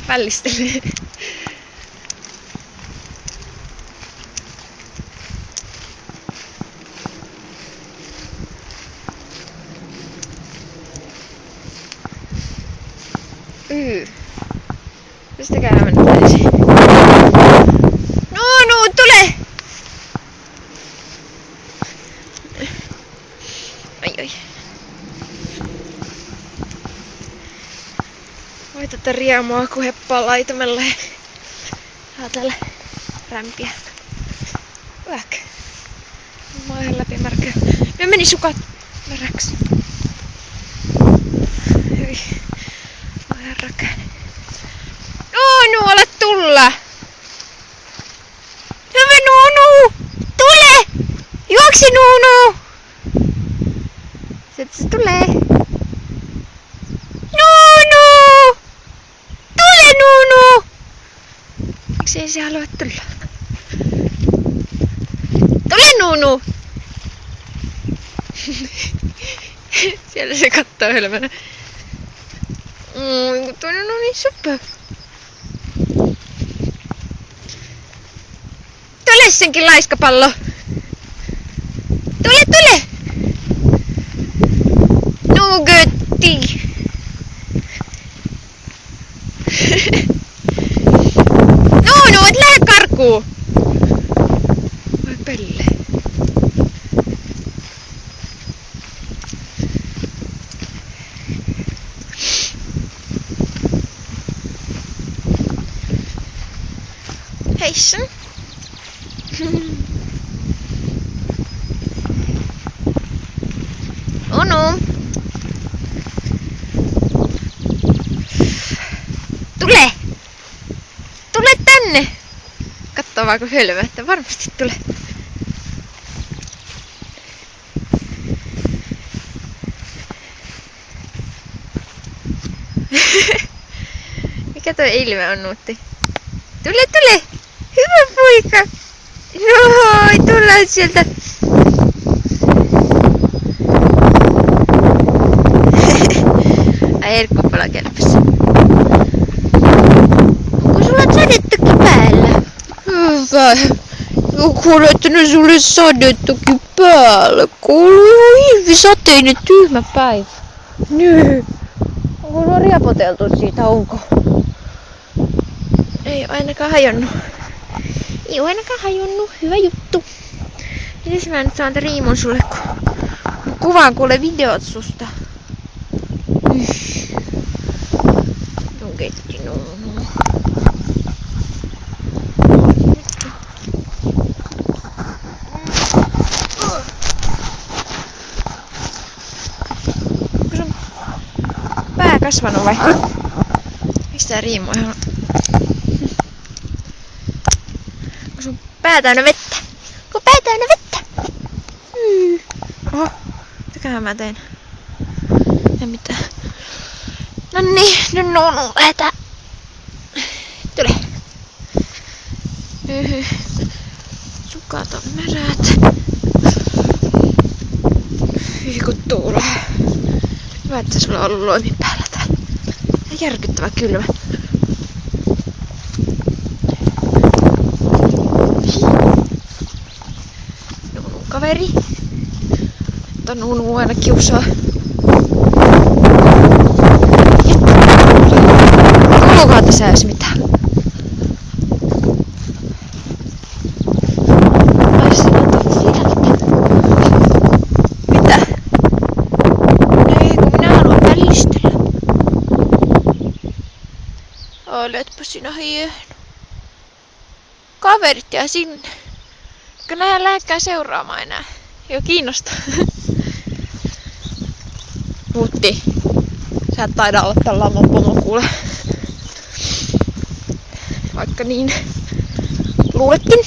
pällistelee. Mistäkään mä mennä täysin? Nuunu, tule! Ai. Voi tätä riemua, kun heppaa laitamella ja saa täällä rämpiä. Vähkä. Mä oon ihan läpimärkä. Ne meni sukat märäksi. Hyi. Mä oon ihan räkäinen. Nuunu, ala tulla! Hyvä Nuunu! Tule! Juoksi Nuunu! Sitten se tulee. Nuunu! Tule Nuunu! Miksi ei se halua tulla? Tule Nuunu! Siellä se kattoo hölmönä. Toinen on niin söpö. Tule senkin laiskapallo! Tule! Nuugetti! Nuunu, et lähde karkuun! Voi pelle. Heissan. Nuunu. Tule! Tule tänne! Kattoo vaan kun hölmö, että varmasti tule. Mikä tuo ilme on Nuutti? Tule! Hyvä poika! Noi, tullaan sieltä! Ai herkkupala kelpässä. Onko sulla sadettukin päällä? Hyvä. Joku on laittanut sulle sadettukin päällä. Kuuluu ihan hirvisateinen tyhmä päivä. Nyt. Onko sulla riepoteltu siitä, onko? Ei oo ainakaan hajonnut. Ei oo ainakaan hajonnut. Hyvä juttu. Mites mä nyt saan riimun sulle, kun mä kuvaan kuule videot susta. Nuugetti Nuunu. Onko sun pää kasvanut vai? Mistä riimu ihan? Onko sun pää täynnä vettä? Onko pää täynnä vettä? Oho, mitäköhän mä tein? Ei mitään. Nonni, nyt Nuunu lähetään. Tule. Sukat on märät. Hyi kun tuulee. Hyvä, että sulla on ollut loimin päällä täällä. Järkyttävä kylmä. Nuunun kaveri. Mutta Nuunu aina kiusaa. Kuuluukohan tässä edes mitään? Ai sinä tulet sieltä. Mitä? Ei kun minä haluan vällistellä. Oletpa sinä hieno. Kaverit jää sinne. Eikö nähdään lähdekään seuraamaan enää? Joo, kiinnostaa. Nuutti. Sä et taida olla tällä pomo kuule. Vaikka niin luuletkin.